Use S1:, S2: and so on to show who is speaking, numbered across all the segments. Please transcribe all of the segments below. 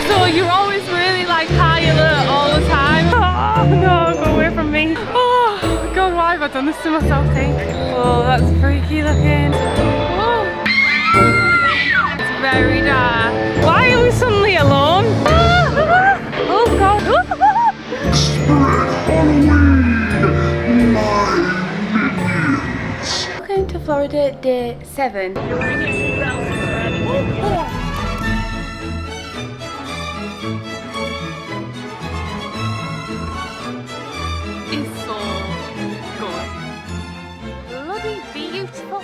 S1: So you're always really like high alert all the time. Oh no, go away from me. Oh God, why have I done this to myself, T? Oh, that's freaky looking. Oh. It's very dark. Why are we suddenly alone? Oh God. Welcome to Florida, day 7. It's so good. Bloody beautiful.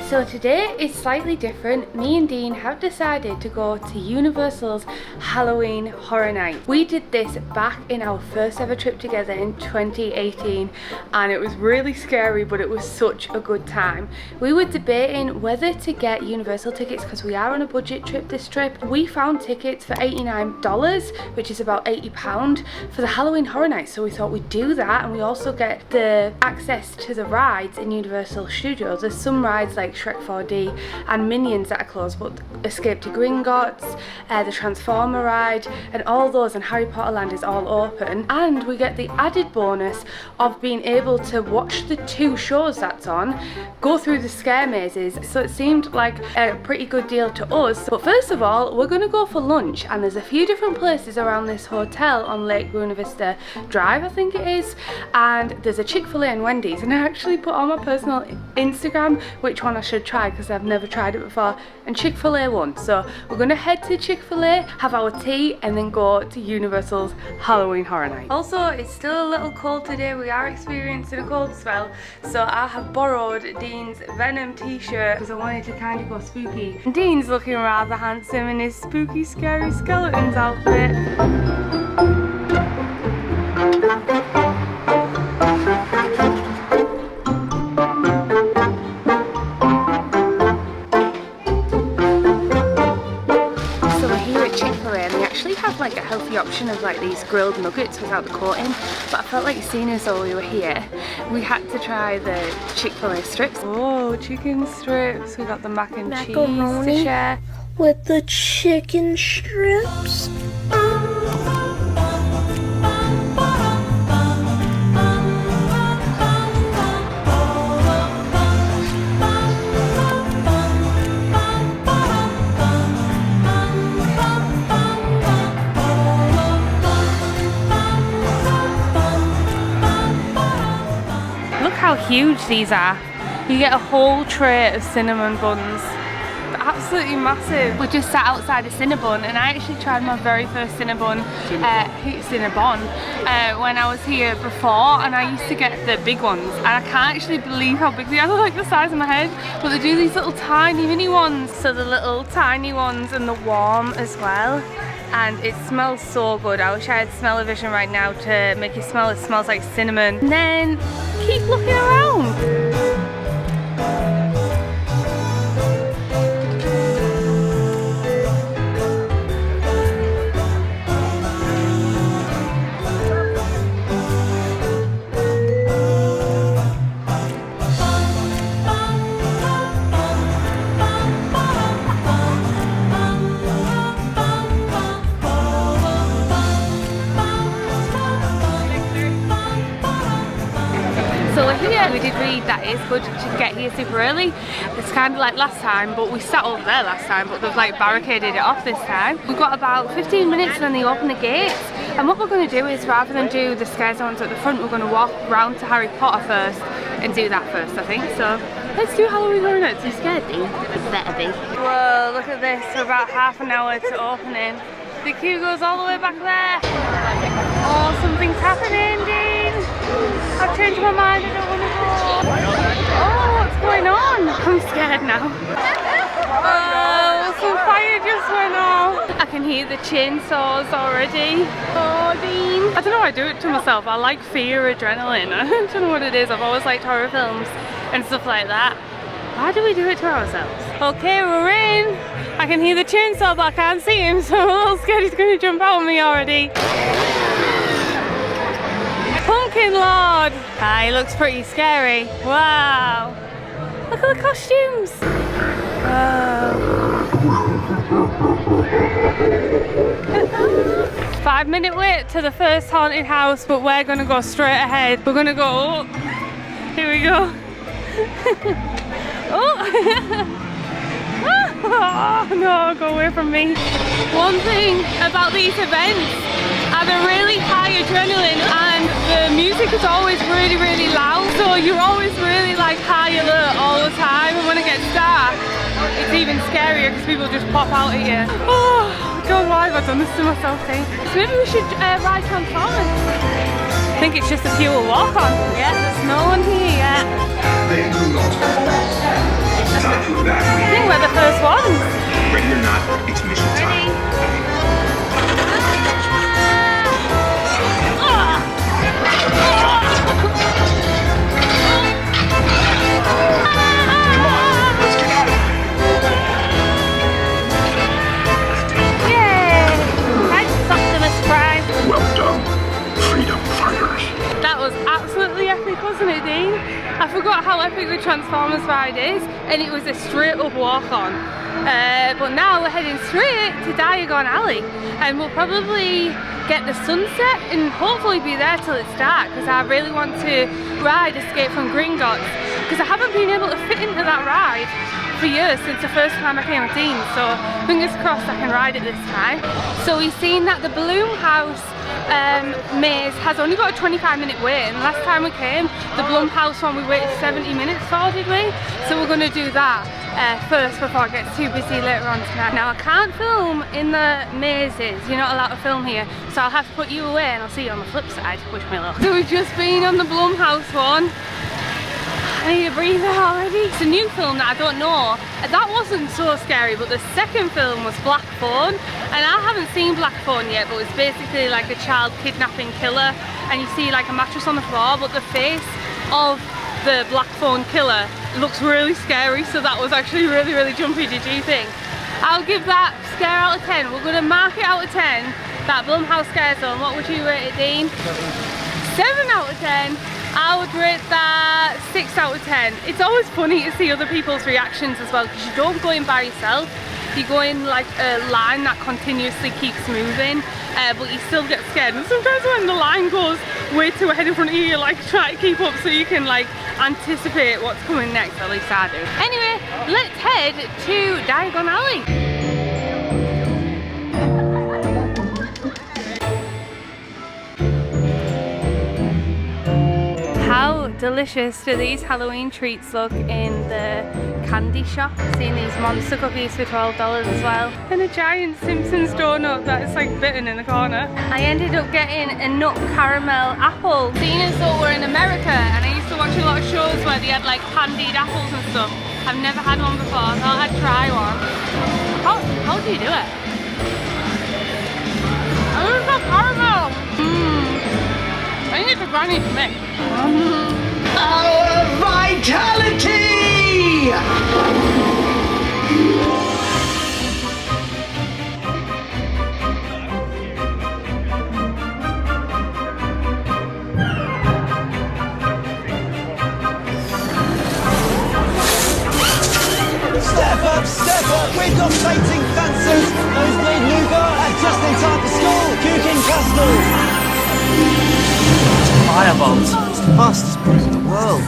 S1: So today is slightly different. Me and Dean have decided to go to Universal's Halloween Horror Night. We did this back in our first ever trip together in 2018 and it was really scary, but it was such a good time. We were debating whether to get Universal tickets because we are on a budget trip this trip. We found tickets for $89, which is about £80 for the Halloween Horror Night, so we thought we'd do that, and we also get the access to the rides in Universal Studios. There's some rides like Shrek 4D and Minions that are closed, but Escape to Gringotts, the Transformer ride and all those, and Harry Potter Land is all open. And we get the added bonus of being able to watch the 2 shows that's on, go through the scare mazes, so it seemed like a pretty good deal to us. But first of all, we're going to go for lunch, and there's a few different places around this hotel on Lake Buena Vista Drive, I think it is, and there's a Chic Fil A and Wendys, and I actually put on my personal Instagram which one I should try because I've never tried it before, and Chic Fil A won. So we're gonna head to Chic Fil A, have our tea, and then go to Universal's Halloween Horror Night. Also, it's still a little cold today. We are experiencing a cold spell, so I have borrowed Dean's Venom t-shirt because I wanted to kind of go spooky. And Dean's looking rather handsome in his spooky scary skeletons outfit. Like a healthy option of like these grilled nuggets without the coating, but I felt like seeing as though we were here, we had to try the Chic Fil A strips. Oh, chicken strips. We got the mac and cheese to share
S2: with the chicken strips.
S1: How huge these are. You get a whole tray of cinnamon buns. They're absolutely massive. We just sat outside a Cinnabon, and I actually tried my very first Cinnabon when I was here before, and I used to get the big ones, and I can't actually believe how big they are. They're like the size of my head, but they do these little tiny mini ones. So the little tiny ones, and the warm as well. And it smells so good. I wish I had smell-o-vision right now to make it smell. It smells like cinnamon. And then keep looking around. So we're here. We did read that it's good to get here super early. It's kind of like last time, but we sat over there last time, but they've like barricaded it off this time. We've got about 15 minutes and then they open the gates. And what we're going to do is, rather than do the scare zones at the front, we're going to walk round to Harry Potter first and do that first, I think. So let's do Halloween Horror Nights. Are you scared, Dean?
S2: Better be.
S1: Whoa, look at this. We're about half an hour to opening. The queue goes all the way back there. Oh, something's happening, Dean. I've changed my mind. I don't want to go. Oh, what's going on? I'm scared now. Oh, some fire just went off. I can hear the chainsaws already. Oh, Dean. I don't know why I do it to myself. I like fear, adrenaline. I don't know what it is. I've always liked horror films and stuff like that. Why do we do it to ourselves? Okay, we're in. I can hear the chainsaw, but I can't see him, so I'm a little scared he's going to jump out on me already. Pumpkin Lord! Ah, he looks pretty scary. Wow. Look at the costumes. 5-minute wait to the first haunted house, but we're gonna go straight ahead. We're gonna go up. Here we go. Oh! Oh no, go away from me. One thing about these events are the really high adrenaline, and the music is always really, really loud. So you're always really like high alert all the time. And when it gets dark, it's even scarier because people just pop out at you. Oh God, why have I done this to myself, eh? So maybe we should ride Transformers. I think it's just a pure walk on. Yeah, there's no one here yet.
S3: They do not. Time to evacuate.
S1: I think we're the first ones.
S3: Ready or not, it's mission time. Well done, freedom fighters.
S1: That was absolutely epic, wasn't it, Dean? I forgot how epic the Transformers ride is, and it was a straight up walk on. But now we're heading straight to Diagon Alley, and we'll probably get the sunset and hopefully be there till it's dark, because I really want to ride Escape from Gringotts, because I haven't been able to fit into that ride for years, since the first time I came with Dean, so fingers crossed I can ride it this time. So we've seen that the Bloom House maze has only got a 25-minute wait, and last time we came, the Blumhouse one we waited 70 minutes for, did we? So we're going to do that first before it gets too busy later on tonight. Now I can't film in the mazes, you're not allowed to film here, so I'll have to put you away and I'll see you on the flip side. Wish me luck. So we've just been on the Blumhouse one. I need a breather already. It's a new film that I don't know. That wasn't so scary, but the second film was Black Phone, and I haven't seen Black Phone yet, but it's basically like a child kidnapping killer, and you see like a mattress on the floor, but the face of the Black Phone killer looks really scary, so that was actually really, really jumpy. Did you think? I'll give that scare out of 10. We're gonna mark it out of 10. That Blumhouse scare zone. What would you rate it, Dean? 7 out of 10. I would rate that 6 out of 10. It's always funny to see other people's reactions as well, because you don't go in by yourself. You go in like a line that continuously keeps moving, but you still get scared. And sometimes when the line goes way too ahead in front of you, you like try to keep up so you can like anticipate what's coming next, at least I do. Anyway, let's head to Diagon Alley. How delicious do these Halloween treats look in the candy shop? Seeing these monster cookies for $12 as well. And a giant Simpsons donut that is like bitten in the corner. I ended up getting a nut caramel apple. Seeing as though we're in America, and I used to watch a lot of shows where they had like candied apples and stuff. I've never had one before, I thought I'd try one. How do you do it? Oh, it's got caramel! I think it's a brownie for me.
S4: Our vitality!
S5: Step up, we've got plating fancies, nosebleed nougat, and just in time for school, cooking custard. Firebolt, it's the fastest boat in the world.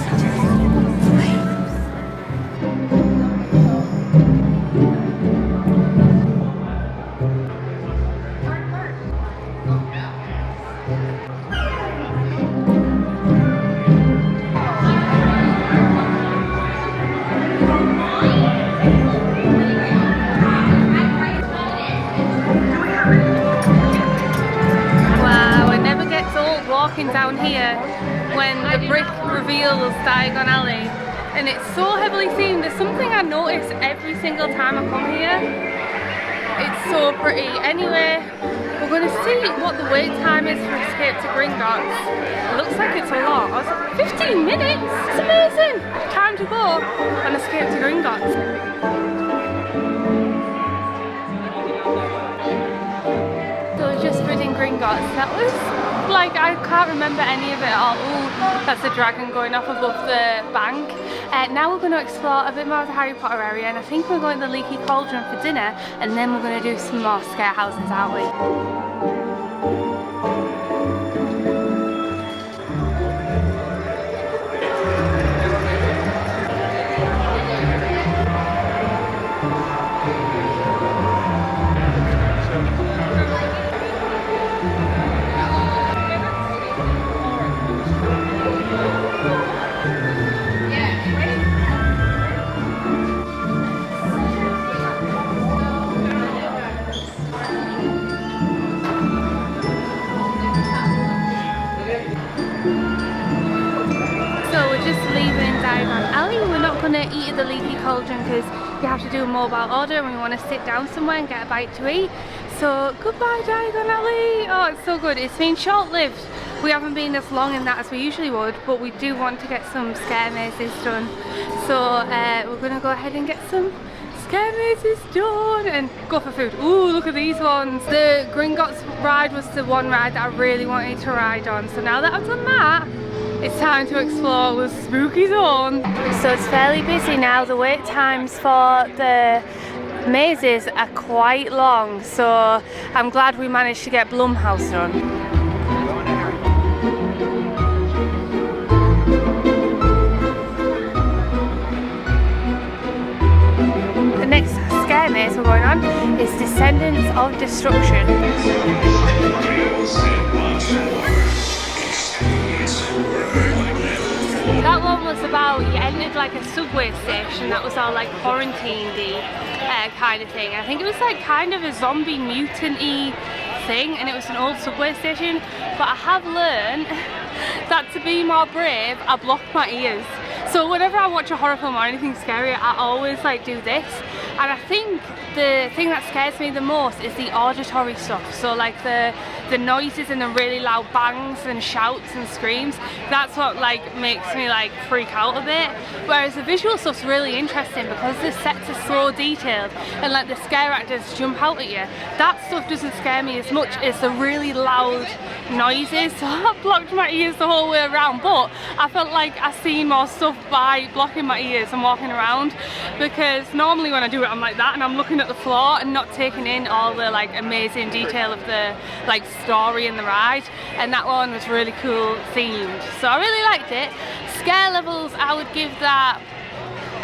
S1: Walking down here when the brick reveals Diagon Alley, and it's so heavily themed. There's something I notice every single time I come here. It's so pretty. Anyway, we're going to see what the wait time is for Escape to Gringotts. It looks like it's a lot. I was like, 15 minutes? It's amazing! Time to go on Escape to Gringotts. So we're just reading Gringotts. That was like, I can't remember any of it at all. Ooh, that's the dragon going off above the bank. Now we're going to explore a bit more of the Harry Potter area, and I think we're going to the Leaky Cauldron for dinner, and then we're going to do some more scare houses, aren't we? Eat at the Leaky Cauldron because you have to do a mobile order and we want to sit down somewhere and get a bite to eat. So goodbye Diagon Alley. Oh, it's so good. It's been short-lived. We haven't been as long in that as we usually would, but we do want to get some scare mazes done. So we're going to go ahead and get some scare mazes done and go for food. Ooh, look at these ones. The Gringotts ride was the one ride that I really wanted to ride on. So now that I've done that, it's time to explore the spooky zone. So it's fairly busy now. The wait times for the mazes are quite long, so I'm glad we managed to get Blumhouse done. The next scare maze we're going on is Descendants of Destruction. That one was about, you entered like a subway station that was all like quarantine-y kind of thing. I think it was like kind of a zombie mutant-y thing, and it was an old subway station. But I have learned that to be more brave, I block my ears. So whenever I watch a horror film or anything scary, I always like do this. And I think the thing that scares me the most is the auditory stuff. So like the noises and the really loud bangs and shouts and screams. That's what like makes me like freak out a bit. Whereas the visual stuff's really interesting because the sets are so detailed and like the scare actors jump out at you. That stuff doesn't scare me as much as the really loud noises. So I blocked my ears the whole way around, but I felt like I seen more stuff by blocking my ears and walking around, because normally when I do it I'm like that and I'm looking at the floor and not taking in all the like amazing detail of the like story in the ride. And that one was really cool themed, so I really liked it. Scare levels, I would give that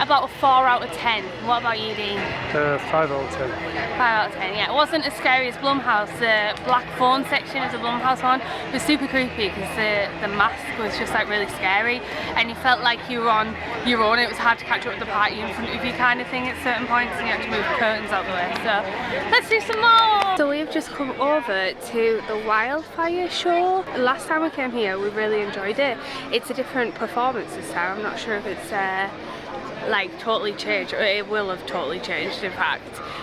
S1: about a 4 out of 10. What about you, Dean?
S4: 5 out of 10.
S1: 5 out of 10, yeah. It wasn't as scary as Blumhouse. The black phone section of the Blumhouse one was super creepy because the mask was just like really scary and you felt like you were on your own. It was hard to catch up with the party in front of you kind of thing at certain points, and you had to move the curtains out the way. So let's do some more! So we've just come over to the Wildfire show. Last time we came here we really enjoyed it. It's a different performance this time. I'm not sure if it's like totally changed, or it will have totally changed. In fact,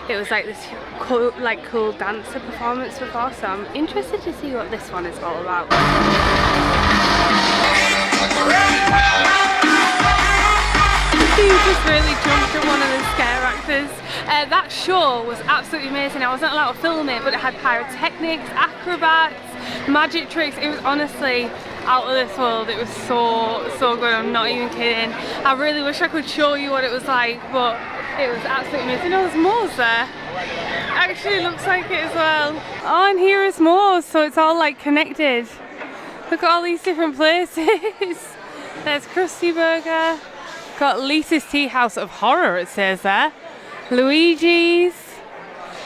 S1: it was like this cool dancer performance before, so I'm interested to see what this one is all about. He just really jumped at one of the scare actors. That show was absolutely amazing. I wasn't allowed to film it, but it had pyrotechnics, acrobats, magic tricks. It was honestly out of this world. It was so good, I'm not even kidding. I really wish I could show you what it was like, but it was absolutely amazing. Oh, there's Moe's there. Actually looks like it as well. Oh, and here is Moe's, so it's all like connected. Look at all these different places. There's Krusty Burger. Got Lisa's Tea House of Horror, it says there. Luigi's.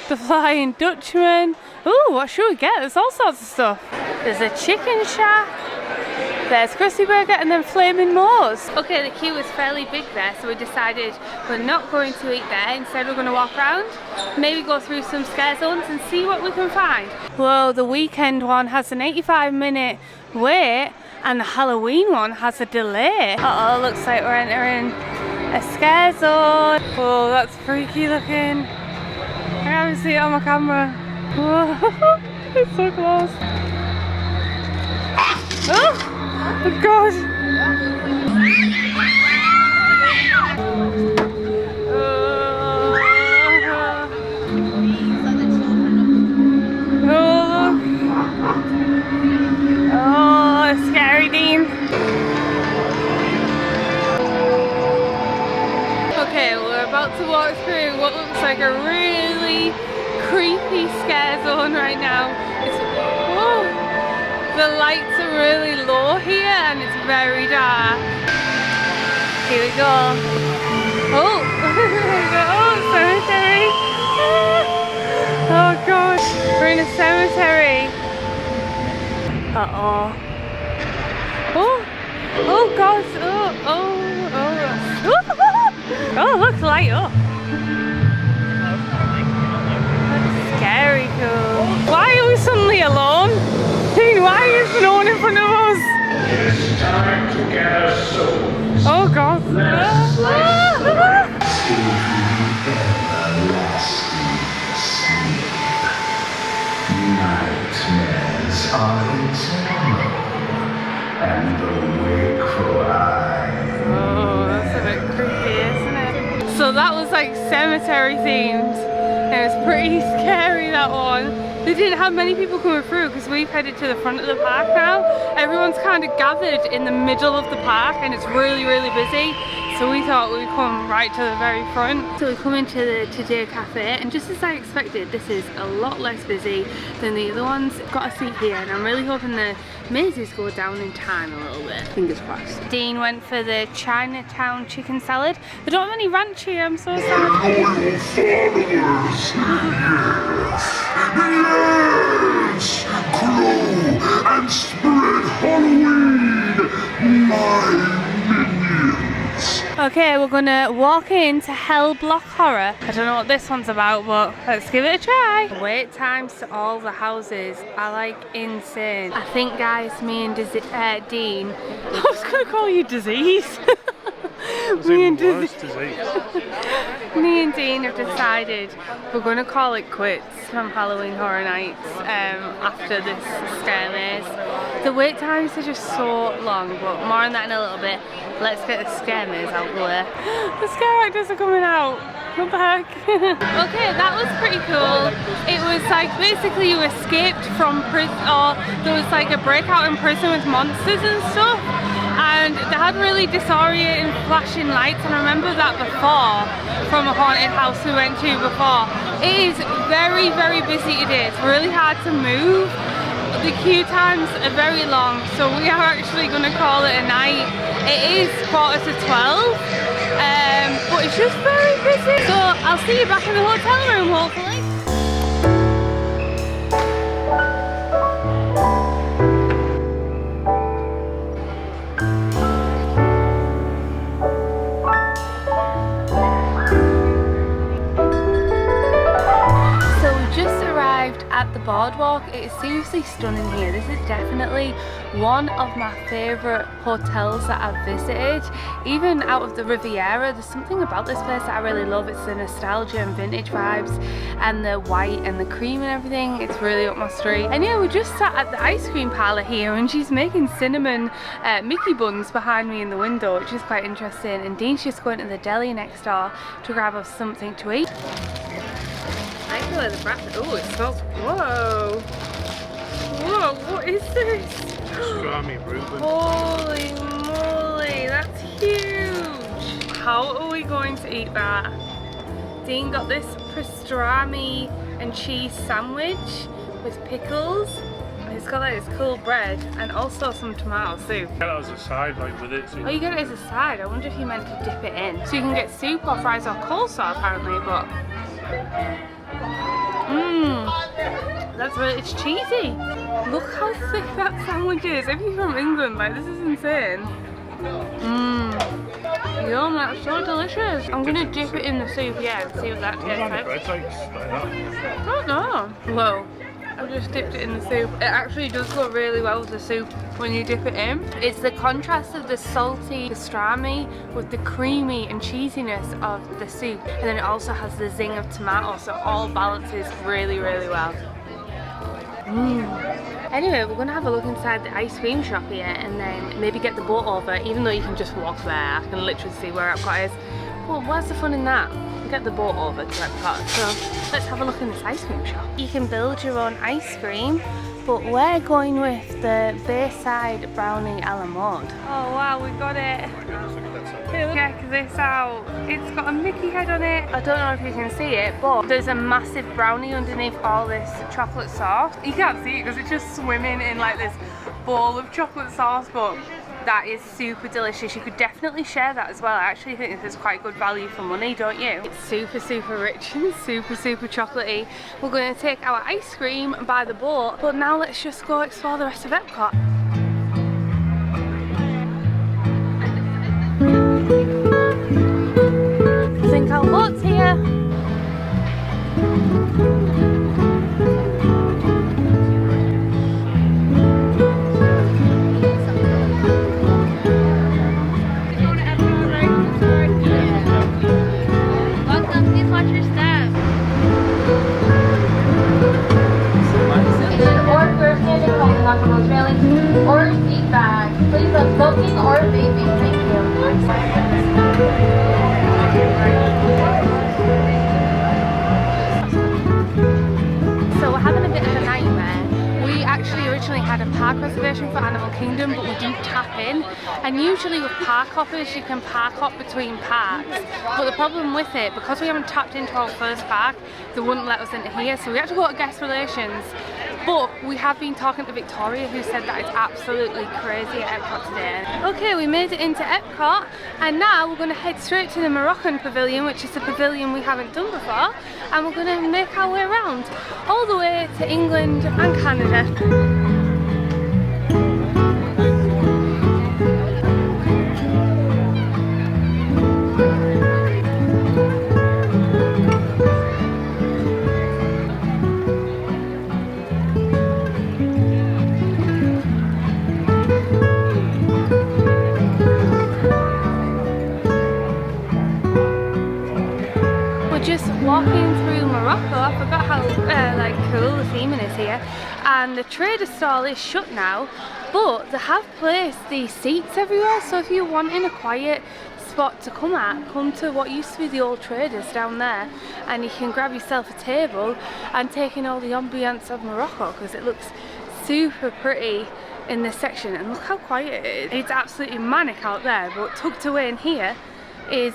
S1: The Flying Dutchman. Ooh, what should we get? There's all sorts of stuff. There's a Chicken Shack. There's Krusty Burger and then Flaming Moe's. Okay, the queue was fairly big there, so we decided we're not going to eat there. Instead we're going to walk around, maybe go through some scare zones and see what we can find. Whoa, the weekend one has an 85-minute wait and the Halloween one has a delay. Uh oh, looks like we're entering a scare zone. Whoa, that's freaky looking. I can't even see it on my camera. Whoa, it's so close. Oh god! about to walk through what looks like a really creepy scare zone right now. It's, whoa, the lights are really low here and it's very dark. Here we go. Oh, here we go. Oh, cemetery. Oh gosh, we're in a cemetery. Uh-oh. Oh, oh gosh, oh, looks light up. That's scary cool. Why are we suddenly alone? Dean, why is no one in front of us?
S3: It's time to get our souls.
S1: Oh god.
S3: Nightmares are eternal, and the wakeful eye.
S1: Oh, that's a bit creepy, isn't it? So that was like cemetery themed. It was pretty scary, that one. They didn't have many people coming through because we've headed to the front of the park now. Everyone's kind of gathered in the middle of the park and it's really, really busy. So we thought we'd come right to the very front. So we come into the Today Cafe and just as I expected, this is a lot less busy than the other ones. Got a seat here and I'm really hoping the mazes go down in time a little bit. Fingers crossed. Dean went for the Chinatown chicken salad. They don't have any ranch here, I'm so sad.
S3: Loyal followers, yes, grow and spread Halloween, my minions.
S1: Okay, we're gonna walk into Hell Block Horror. I don't know what this one's about, but let's give it a try. Wait times to all the houses are like insane. I think, guys, me and Dean, I was gonna call you Disease. Me and Dean have decided we're going to call it quits from Halloween Horror Nights after this scare maze. The wait times are just so long, but more on that in a little bit. Let's get the scare maze out of the way. The scare actors are coming out. What the heck? Okay, that was pretty cool. It was like basically you escaped from prison, or there was like a breakout in prison with monsters and stuff. And they had really disorienting flashing lights, and I remember that before from a haunted house we went to before. It is very, very busy today. It's really hard to move. The queue times are very long, so we are actually going to call it a night. It is 11:45, but it's just very busy. So I'll see you back in the hotel room, hopefully. At the boardwalk. It is seriously stunning here. This is definitely one of my favourite hotels that I've visited. Even out of the Riviera, there's something about this place that I really love. It's the nostalgia and vintage vibes and the white and the cream and everything. It's really up my street. And yeah, we just sat at the ice cream parlour here and she's making cinnamon Mickey buns behind me in the window, which is quite interesting. And Dean's just going to the deli next door to grab us something to eat. I feel like the breath. Oh, it smells. Whoa! Whoa! What is this?
S4: Pastrami Reuben.
S1: Holy moly! That's huge. How are we going to eat that? Dean got this pastrami and cheese sandwich with pickles. And it's got like this cool bread and also some tomato soup.
S4: Get that as a side, like with it. So
S1: Oh, you get it as a side. I wonder if you meant to dip it in. So you can get soup or fries or coleslaw apparently, but. That's really, it's cheesy. Look how thick that sandwich is. If you're from England, like this is insane. Yum, that's so delicious. I'm gonna dip it in the soup, yeah, and see what that tastes like.
S4: bread takes like that.
S1: I don't know. Whoa. I've just dipped it in the soup. It actually does go really well with the soup when you dip it in. It's the contrast of the salty pastrami with the creamy and cheesiness of the soup. And then it also has the zing of tomato, so it all balances really, really well. Anyway, we're gonna have a look inside the ice cream shop here and then maybe get the boat over, even though you can just walk there. I can literally see where Epcot is. Well, what's the fun in that? Get the boat over to Epcot. So let's have a look in this ice cream shop. You can build your own ice cream, but we're going with the Bayside Brownie a la mode. Oh wow, we got it. Yeah, because this out. It's got a Mickey head on it. I don't know if you can see it, but there's a massive brownie underneath all this chocolate sauce. You can't see it because it's just swimming in like this bowl of chocolate sauce, but that is super delicious. You could definitely share that as well. I actually think this is quite good value for money, don't you? It's super, super rich and super, super chocolatey. We're going to take our ice cream by the boat, but now let's just go explore the rest of Epcot. I think our boat's here.
S6: Or seat bag. Please on smoking or vaping. Thank you.
S1: So we're having a bit of a nightmare. We actually originally had a park reservation for Animal Kingdom, but we didn't tap in. And usually with park hoppers, you can park hop between parks. But the problem with it, because we haven't tapped into our first park, they wouldn't let us into here. So we had to go to guest relations. But we have been talking to Victoria, who said that it's absolutely crazy at Epcot today. Okay, we made it into Epcot, and now we're going to head straight to the Moroccan Pavilion, which is the pavilion we haven't done before, and we're going to make our way around all the way to England and Canada. Just walking through Morocco. I forgot how like cool the theming is here, and the trader stall is shut now, but they have placed these seats everywhere, so if you're wanting a quiet spot to come to what used to be the old traders down there, and you can grab yourself a table and take in all the ambience of Morocco, because it looks super pretty in this section. And look how quiet it is. It's absolutely manic out there, but tucked away in here is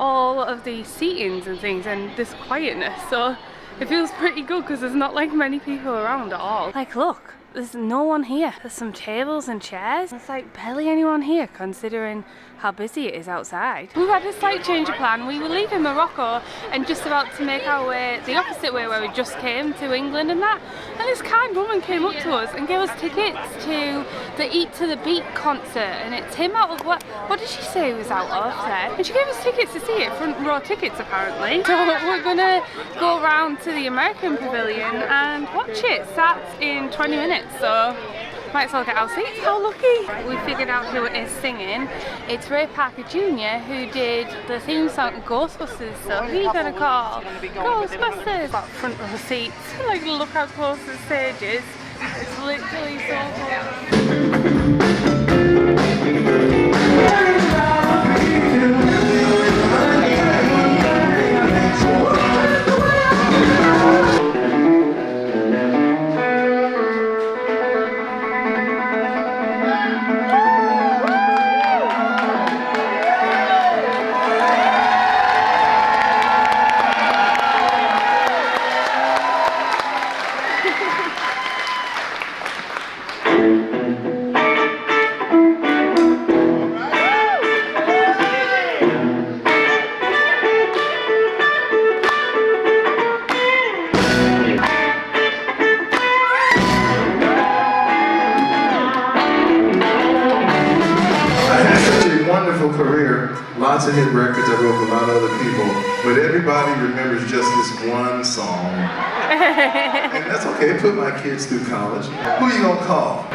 S1: all of these seatings and things and this quietness, so it feels pretty good because there's not like many people around at all. Like, look, there's no one here. There's some tables and chairs. There's like barely anyone here considering how busy it is outside. We've had a slight change of plan. We were leaving Morocco and just about to make our way the opposite way where we just came to England and that, and this kind woman came up to us and gave us tickets to the Eat to the Beat concert, and it's him out of what did she say he was out of there? And she gave us tickets to see it, front row tickets apparently. So we're gonna go around to the American Pavilion and watch it. Starts in 20 minutes, so might as well get our seats. How lucky! We figured out who it is singing. It's Ray Parker Jr. who did the theme song Ghostbusters, so who are you gonna call? Ghostbusters! Got front row seats. Like, look how close the stage is. It's literally so
S7: career, lots of hit records, I wrote for a lot of other people, but everybody remembers just this one song. And that's okay, put my kids through college. Who are you gonna call?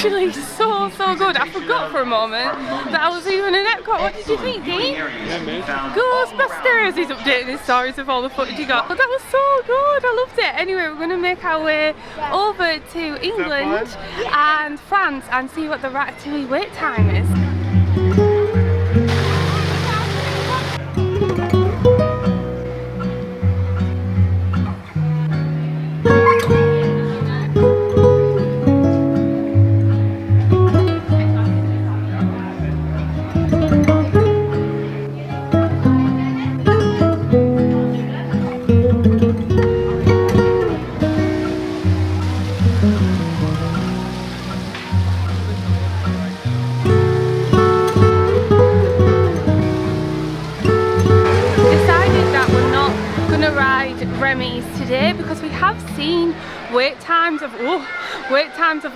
S1: actually so good. I forgot for for a moment that I was even in Epcot. What did you think, Dean? Ghostbusters! He's updating his stories of all the footage he got. But that was so good, I loved it. Anyway, we're going to make our way over to England and France and see what the Ratatouille wait time is. Today because we have seen wait times of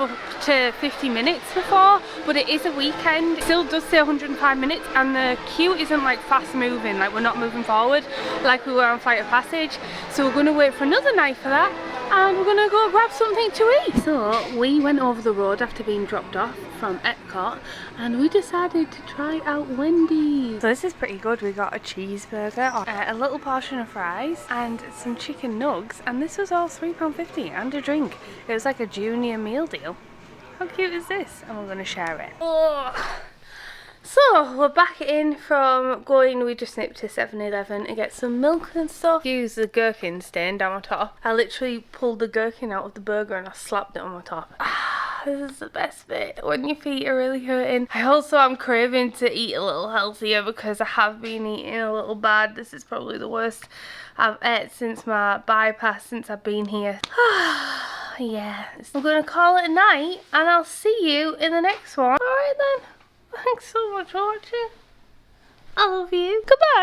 S1: up to 50 minutes before, but it is a weekend. It still does say 105 minutes and the queue isn't like fast moving, like we're not moving forward like we were on Flight of Passage, so we're going to wait for another night for that and we're going to go grab something to eat. So we went over the road after being dropped off from Epcot and we decided to try out Wendys. So this is pretty good. We got a cheeseburger, a little portion of fries and some chicken nugs, and this was all £3.50 and a drink. It was like a junior meal deal. How cute is this? And we're going to share it. Oh. So we're back in from going, we just nipped to 7-Eleven to get some milk and stuff. Use the gherkin stain down my top. I literally pulled the gherkin out of the burger and I slapped it on my top. This is the best bit when your feet are really hurting. I also am craving to eat a little healthier because I have been eating a little bad. This is probably the worst I've ate since my bypass, since I've been here. Yeah, I'm gonna call it a night and I'll see you in the next one. Alright then, thanks so much for watching. I love you. Goodbye.